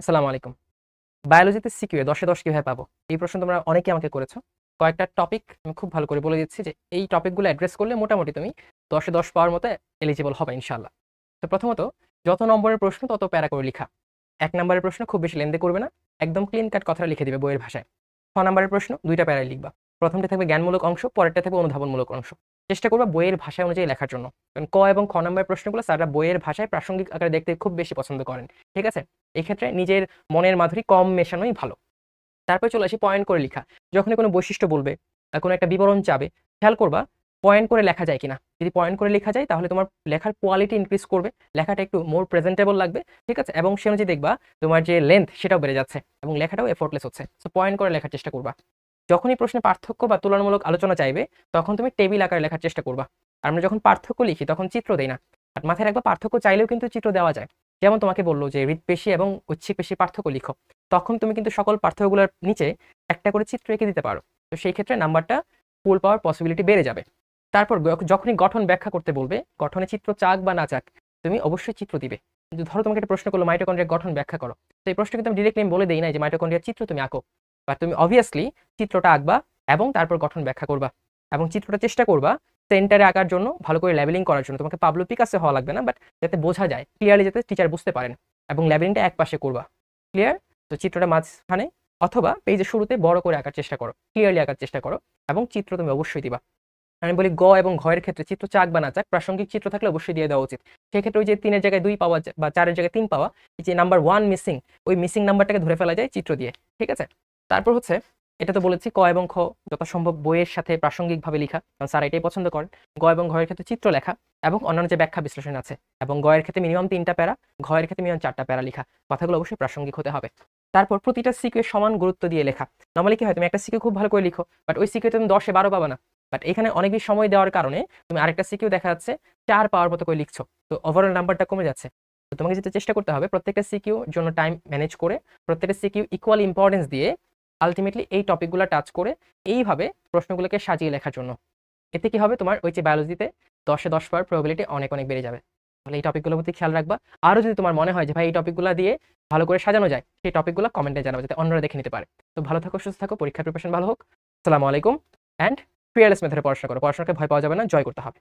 আসসালামু আলাইকুম। বায়োলজিতে সিকিউ 10 এ 10 কিভাবে পাবো? এই প্রশ্ন তোমরা অনেকেই আমাকে করেছো। কয়েকটা টপিক আমি খুব ভালো করে বলে দিচ্ছি যে এই টপিকগুলো অ্যাড্রেস করলে মোটামুটি তুমি 10 এ 10 পাওয়ার মতো এলিজিবল হবে ইনশাআল্লাহ। তো প্রথমত যত নম্বরের প্রশ্ন তত প্যারা করে লিখা। ১ নম্বরের প্রশ্ন খুব বেশি লেন্দি করবে না। একদম ক্লিন কাট কথাটা লিখে দিবে বইয়ের ভাষায়। ৬ নম্বরের প্রশ্ন ২ টা প্যারায় লিখবা। প্রথমটা থাকবে জ্ঞানমূলক অংশ, পরেরটা থাকবে অনুধাবনমূলক অংশ। চেষ্টা করবা বইয়ের ভাষা অনুযায়ী লেখার জন্য। কারণ ক এবং খ নম্বরের প্রশ্নগুলো স্যাররা বইয়ের ভাষায় প্রাসঙ্গিক আকারে দেখতে খুব বেশি পছন্দ করেন। ঠিক আছে? এক্ষেত্রে নিজের মনের মাধুরী কম মেশানোই ভালো। তারপরে চলে আসি পয়েন্ট করে লিখা। যখনই কোনো বৈশিষ্ট্য বলবে, কোনো একটা বিবরণ চাবে, খেয়াল করবা পয়েন্ট করে লেখা যায় কিনা। যদি পয়েন্ট করে লেখা যায় তাহলে তোমার লেখার কোয়ালিটি ইনক্রিজ করবে। লেখাটা একটু মোর প্রেজেন্টেবল লাগবে। ঠিক আছে? এবং সে অনুযায়ী দেখবা তোমার যে লেন্থ সেটাও বেড়ে যাচ্ছে এবং লেখাটাও এফোর্টলেস হচ্ছে। সো পয়েন্ট করে লেখার চেষ্টা করবা। যখনই প্রশ্নে পার্থক্য বা তুলনামূলক আলোচনা চাইবে, তখন তুমি টেবিল আকারে লেখার চেষ্টা করবা। আর আমরা যখন পার্থক্য লিখি তখন চিত্র দেই না। আর মাথায় রাখবা পার্থক্য চাইলেও কিন্তু চিত্র দেওয়া যায়। যেমন তোমাকে বলল যে হৃদপেশি এবং ঐচ্ছিক পেশির পার্থক্য লিখো। তখন তুমি কিন্তু সকল পার্থক্যগুলোর নিচে একটা করে চিত্র এঁকে দিতে পারো। তো সেই ক্ষেত্রে নাম্বারটা ফুল পাওয়ার পসিবিলিটি বেড়ে যাবে। তারপর যখনই গঠন ব্যাখ্যা করতে বলবে, গঠনে চিত্র চাক বা না চাক, তুমি অবশ্যই চিত্র দিবে। কিন্তু ধরো তোমাকে একটা প্রশ্ন করলো মাইটোকন্ড্রিয়ার গঠন ব্যাখ্যা করো। তো এই প্রশ্ন কিন্তু আমি ডিরেক্টলি বলে দেই নাই যে মাইটোকন্ড্রিয়ার চিত্র তুমি আঁকো। বা তুমি অবভিয়াসলি চিত্রটা আঁকবা এবং তারপর গঠন ব্যাখ্যা করবা। এবং চিত্রটা চেষ্টা করবা সেন্টারে আঁকার জন্য, ভালো করে লেবেলিং করার জন্য। তোমাকে পাবলো পিকাসো হওয়া লাগবে না, বাট যাতে বোঝা যায় ক্লিয়ারলি, যাতে টিচার বুঝতে পারেন। এবং লেবেলিংটা এক পাশে করবা। ক্লিয়ার? তো চিত্রটা মাঝখানে অথবা পেজের শুরুতে বড় করে আঁকার চেষ্টা করো, ক্লিয়ারলি আঁকার চেষ্টা করো এবং চিত্র তুমি অবশ্যই দিবা। আমি বলি গ এবং ঘ এর ক্ষেত্রে চিত্র চাক বা না চাক, প্রাসঙ্গিক চিত্র থাকলে অবশ্যই দিয়ে দেওয়া উচিত। সেক্ষেত্রে ওই যে ৩ এর জায়গায় ২ পাওয়া বা ৪ এর জায়গায় ৩ পাওয়া, এই যে নাম্বার 1 মিসিং, ওই মিসিং নাম্বারটাকে ধরে ফেলা যায় চিত্র দিয়ে। ঠিক আছে? তারপর হচ্ছে এটা তো বলেছি ক এবং খ যথাসম্ভব বইয়ের সাথে প্রাসঙ্গিকভাবে লিখা, কারণ স্যার এটাই পছন্দ করেন। গ এবং ঘ এর ক্ষেত্রে চিত্র লেখা এবং অন্যান্য যে ব্যাখ্যা বিশ্লেষণ আছে। এবং গ এর ক্ষেত্রে মিনিমাম ৩টা প্যারা, ঘ এর ক্ষেত্রে মিনিমাম ৪টা প্যারা লিখা। কথাগুলো অবশ্যই প্রাসঙ্গিক হতে হবে। তারপর প্রতিটা সিকিউ সমান গুরুত্ব দিয়ে লেখা। নরমালি কি হয়, তুমি একটা সিকিউ খুব ভালো করে লিখো, বাট ওই সিকিউ তুমি 10 এ 12 পাবা না। বাট এখানে অনেক বেশি সময় দেওয়ার কারণে তুমি আরেকটা সিকিউ দেখা যাচ্ছে 4 পাওয়ার মতো করে লিখছো। তো ওভারঅল নাম্বারটা কমে যাচ্ছে। তো তোমাকে যেটা চেষ্টা করতে হবে প্রত্যেকটা সিকিউ জন্য টাইম ম্যানেজ করে, প্রত্যেকটা সিকিউ ইকুয়াল ইম্পর্টেন্স দিয়ে আলটিমেটলি এই টপিকগুলো টাচ করে এইভাবে প্রশ্নগুলোকে সাজিয়ে লেখার জন্য। এতে কি হবে, তোমার ওই যে বায়োলজিতে 10 এ 10 পাওয়ার প্রবাবিলিটি অনেক অনেক বেড়ে যাবে। তাহলে এই টপিকগুলোর প্রতি খেয়াল রাখবা। আরো যদি তোমার মনে হয় যে ভাই এই টপিকগুলো দিয়ে ভালো করে সাজানো যায়, সেই টপিকগুলো কমেন্টে জানাবে যাতে অন্যরা দেখে নিতে পারে। তো ভালো থাকো, সুস্থ থাকো, পরীক্ষার প্রিপারেশন ভালো হোক। আসসালামু আলাইকুম। অ্যান্ড ফিয়ারলেস মেথডে পড়াশোনা করো। পড়াশোনাকে ভয় পাওয়া যাবে না, জয় করতে হবে।